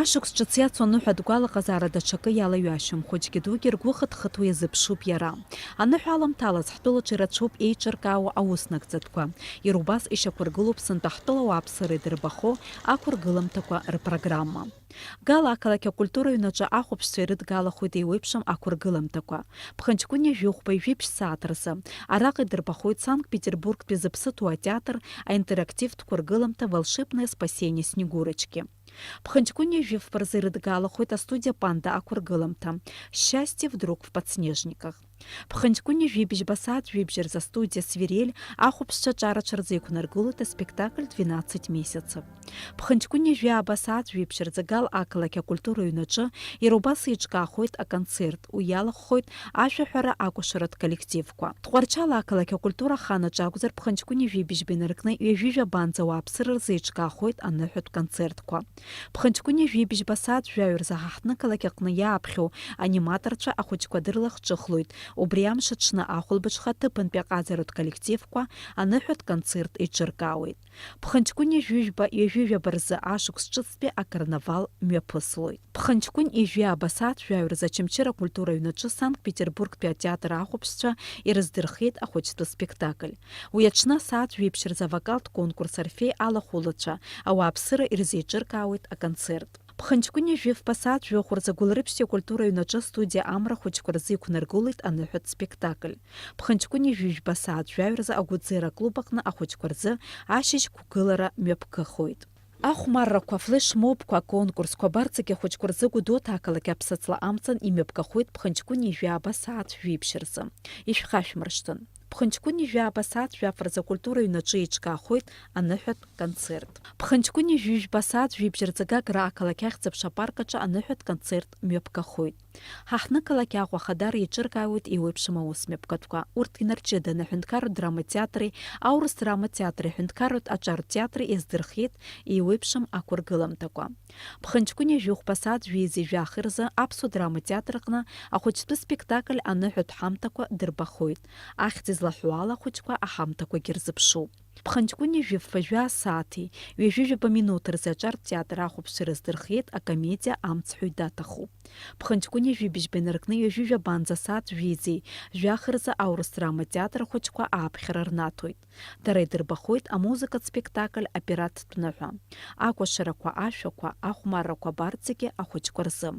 Ашықәс ҿыц иацу аныҳәа дгәалаҟазаара даҽакы иалаҩашьом, хәыҷгьы дугьы ргәы хыҭ-хыҭуа иазыԥшуп иара. Аныҳәа аламҭалаз ҳтәылаҿы ирацәоуп еиҿыркаауа ауснагӡатәқәа. Иара убас ишьақәыргылоуп сынтәа ҳтәыла ауааԥсыра идырбахо ақәыргыламҭақәа рпрограмма. Гала ақалақь акультура ҩнаҿы ахәаԥшцәа ирыдгалахоит еиуеиԥшым ақәыргыламҭақәа. Ԥхынҷкәыни жәохәба ижәибжь сааҭ рзы. Араҟа идырбахоит Санкт-Петербургтәи зыԥсыҭоу атеатр аинтерактивтә кәыргыламҭа «Волшебное спасение Снегурочки». Ԥхынҷкәыни жәифба рзы ирыдгалахоит астудиа «Панда» ақәыргыламҭа «Счастье вдруг в подснежниках». Ԥхынҷкәыни жәибжь басааҭ жәибжь рзы астудиа «Свирель» ахәаԥшцәа аҿарацәа рзы иқәнаргылоит аспектакль «12 месяцев». Ԥхынҷкәыни жәи абасааҭ жәибжь рзы Гал ақалақь акультура ҩнаҿы иара убас еиҿкаахоит аконцерт, уи иалахәхоит ашәаҳәара акәашаратә коллективқәа. Тҟәарчал ақалақь акультура аханаҿ акәзар ԥхынҷкәыни жәибжьба инаркны ҩажәижә абанӡа ауааԥсыра рзы еиҿкаахоит аныҳәатә концертқәа. Ԥхынҷкәыни жәибжь басааҭ жәаҩа рзы ҳаҳҭны қалақь аҟны иааԥхьоу аниматорцәа ахәыҷқәа дырлахҿыхлоит. Убри амш аҽны ахәылбыҽха аҭыԥантәи аҟаҵаратә коллективқәа аныҳәатә концерт еиҿыркаауеит. Ԥхынҷкәыни жәижәба ҩажәижәаба рзы ашықәс ҿыцтәи акарнавал мҩаԥыслоит. Ԥхынҷкәыни ижәи абасааҭ жәаҩа рзы Очамчыр акультура ҩнаҿы Санкт-Петербургтәи атеатр ахәаԥшцәа ирыздырхеит ахәыҷтәы спектакль. Уи аҽны асааҭ жәеиԥшь рзы авокалтә конкурс Орфеи алахәылацәа ауааԥсыра ирзеиҿыркаауеит аконцерт. Ԥхынҷкәыни жәифба асааҭ жәохә рзы Гәылрыԥшьтәи акультура ҩнаҿы студиа Амра хәыҷқәа рзы иқәнаргылеит аныҳәатә спектакль. Ԥхынҷкәыни жәижәба асааҭ жәаҩа рзы агәыӡира аклуб аҟны ахәыҷқәа рзы ашьыжь қәгылара мҩаԥгахоит. Ахәмаррақәа, флешмобқәа, аконкурсқәа абарҵагьы ахәыҷқәа рзы Гәдоуҭа ақалақь аԥсаҵла амҵан имҩаԥгахоит Ԥхынҷкәыни ижәи абасааҭ жәибжь рзы. Ишәхашәмыршҭын. Ԥхынҷкәыни ижәи абасааҭ жәаф рзы акультура ҩнаҿы еиҿкаахоит аныҳәатә концерт. Ԥхынҷкәыни ижәижәба асааҭ жәибжь рзы Гагра ақалақь ахьӡ-аԥша апарк аҿы аныҳәатә концерт мҩаԥгахоит. Ҳаҳнықалақь Аҟәа Ахадара еиҿыркаауеит еиуеиԥшым аус мҩаԥгатәқәа. Урҭ инарҷыданы аҳәынҭқарратә драматеатри, аурыс драматеатри, аҳәынҭқарратә аҿартә театри иаздырхеит еиуеиԥшым ақәыргыламҭақәа. Ԥхынҷкәыни ижәохәба асааҭ жәизи жәахи рзы аԥсуа драматеатр аҟны ахәыҷтәы спектакль аныҳәатә ҳамҭақәа дырбахоит. Ахьӡ излаҳәо ала ахәыҷқәа аҳамҭақәагьы рзыԥшуп. Ԥхынҷкәыни ижәифба жәа-сааҭи, ҩажәижәаба минуҭ рзы аҿартә театр ахәаԥшцәа ирыздырхеит акомедиа Амцҳәаҩ даҭахуп. Ԥхынҷкәыни ижәибжьба инаркны ҩажәижәа абанӡа асааҭ жәизи жәахи рзы аурыс драматеатр ахәыҷқәа ааԥхьара рнаҭоит. Дара идырбахоит амузыкатә спектакль Операттә ныҳәа. Акәашарақәа, ашәақәа, ахәмаррақәа абарҵагьы ахәыҷқәа рзы.